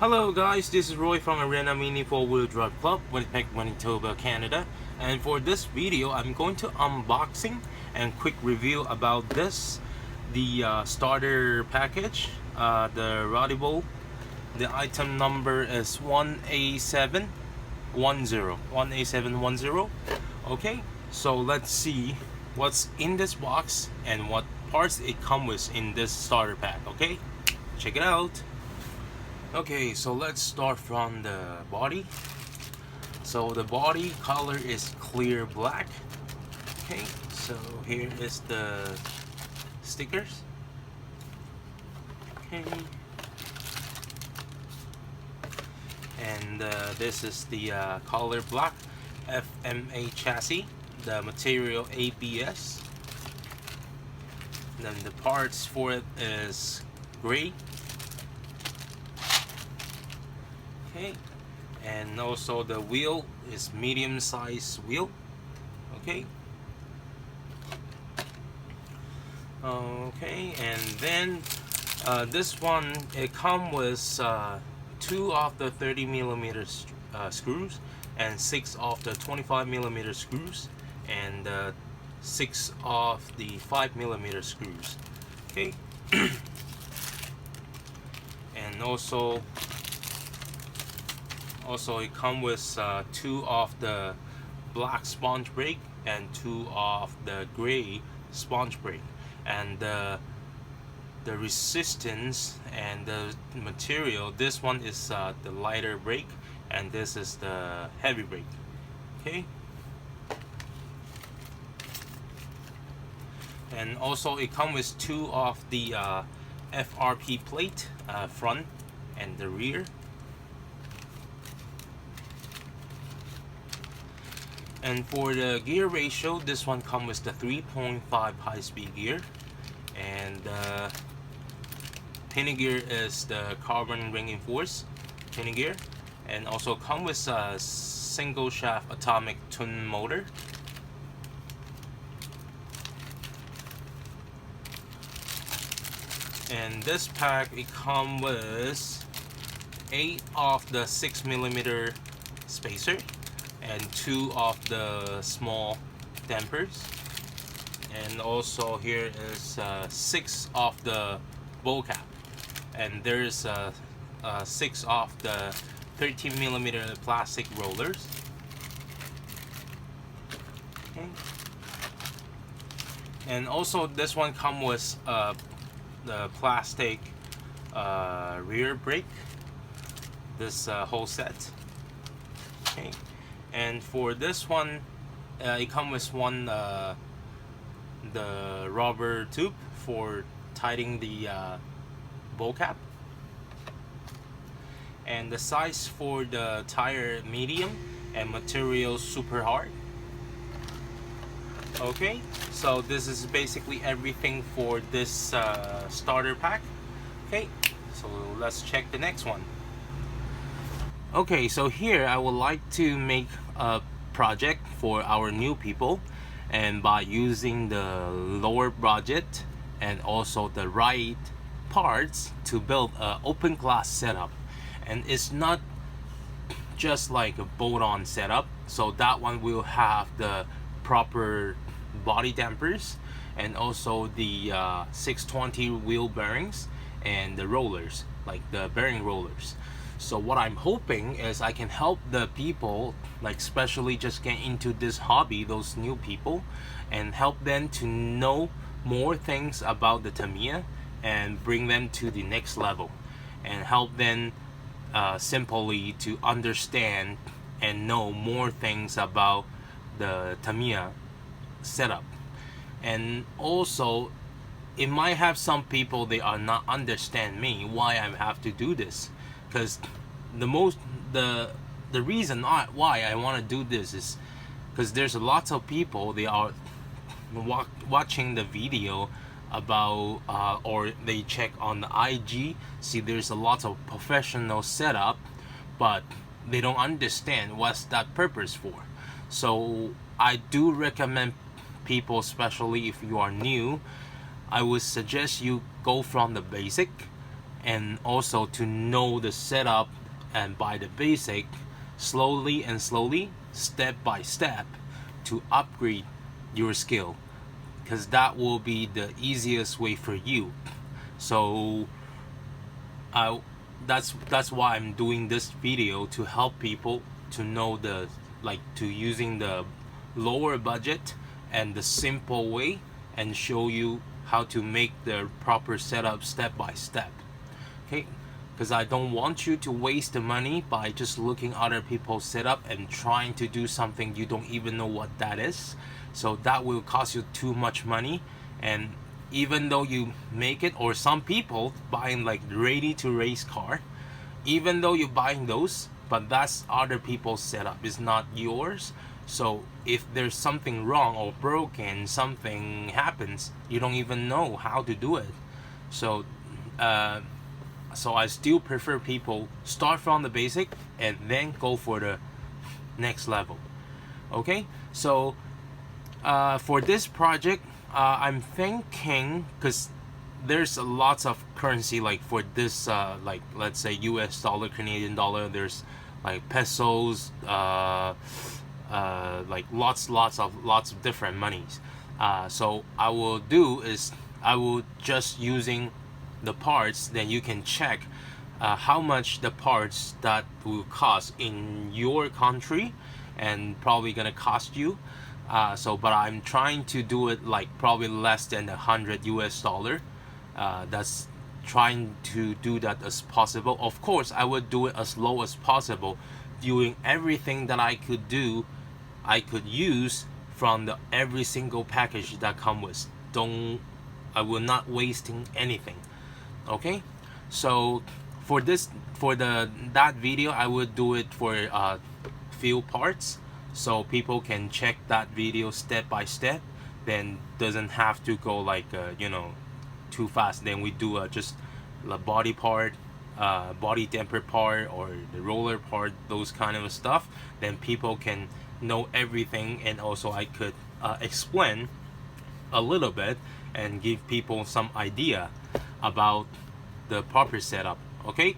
Hello guys, this is Roy from Arena Mini 4-Wheel Drive Club, Winnipeg, Manitoba, Canada. And for this video, I'm going to unboxing and quick review about this, the starter package, the Rodible. The item number is 1A710. 1A710. Okay, so let's see what's in this box and what parts it comes with in this starter pack. Okay, check it out. Okay, so let's start from the body. So the body color is clear black. Okay, so here is the stickers. Okay, and this is the color black FMA chassis, the material ABS. Then the parts for it is gray. Okay, and also the wheel is medium size wheel. Okay, and then this one, it comes with 2 of the 30mm screws and 6 of the 25mm screws and 6 of the 5mm screws. Okay, and also it comes with 2 of the black sponge brake and 2 of the gray sponge brake, and the resistance and the material, this one is the lighter brake and this is the heavy brake. Okay, and also it comes with 2 of the FRP plate, front and the rear. And for the gear ratio, this one comes with the 3.5 high-speed gear, and pinion gear is the carbon ring enforced pinion gear, and also comes with a single shaft atomic twin motor. And this pack, it comes with 8 of the 6mm spacer and 2 of the small dampers, and also here is 6 of the bowl cap, and there's 6 of the 13mm plastic rollers. Okay. And also this one comes with the plastic rear brake, this whole set. Okay. And for this one, it comes with one the rubber tube for tightening the bowl cap, and the size for the tire medium and material super hard. Okay, so this is basically everything for this starter pack. Okay, so let's check the next one. Okay, so here I would like to make a project for our new people, and by using the lower budget and also the right parts to build an open glass setup. And it's not just like a bolt-on setup, so that one will have the proper body dampers and also the 620 wheel bearings and the rollers, like the bearing rollers. So what I'm hoping is I can help the people, like especially just get into this hobby, those new people, and help them to know more things about the Tamiya and bring them to the next level, and help them simply to understand and know more things about the Tamiya setup. And also it might have some people, they are not understand me why I have to do this, because the reason why I want to do this is because there's lots of people, they are watching the video about or they check on the IG, see there's a lot of professional setup, but they don't understand what's that purpose for. So I do recommend people, especially if you are new, I would suggest you go from the basic and also to know the setup and by the basic, slowly and slowly, step by step, to upgrade your skill, because that will be the easiest way for you. So that's why I'm doing this video, to help people to know the, like, to using the lower budget and the simple way, and show you how to make the proper setup step by step. Okay, because I don't want you to waste the money by just looking other people's setup and trying to do something you don't even know what that is. So that will cost you too much money, and even though you make it, or some people buying like ready to race car, even though you're buying those, but that's other people's setup, it's not yours. So if there's something wrong or broken, something happens, you don't even know how to do it. So so I still prefer people start from the basic and then go for the next level. Okay, so for this project, I'm thinking, because there's lots of currency, like for this, like let's say US dollar, Canadian dollar, there's like pesos, like lots of different monies. So I will do is, I will just using the parts, then you can check how much the parts that will cost in your country, and probably gonna cost you. So but I'm trying to do it like probably less than $100 US. That's trying to do that as possible. Of course I would do it as low as possible, doing everything that I could do, I could use from the every single package that come with. I will not wasting anything. Okay, so for that video, I would do it for few parts, so people can check that video step by step, then doesn't have to go like too fast. Then we do just the body part, body damper part, or the roller part, those kind of stuff. Then people can know everything, and also I could explain a little bit and give people some idea about the proper setup. Okay,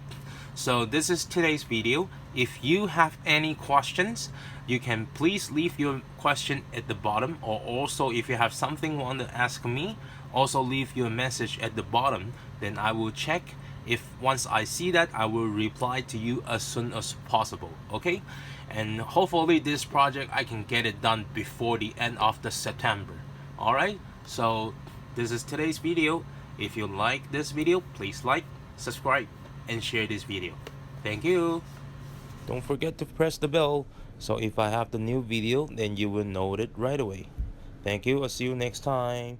so this is today's video. If you have any questions, you can please leave your question at the bottom, or also if you have something you want to ask me, also leave your message at the bottom. Then I will check. If once I see that, I will reply to you as soon as possible. Okay, and hopefully this project I can get it done before the end of the September. All right, so this is today's video. If you like this video, please like, subscribe, and share this video. Thank you. Don't forget to press the bell, so if I have the new video, then you will know it right away. Thank you. I'll see you next time.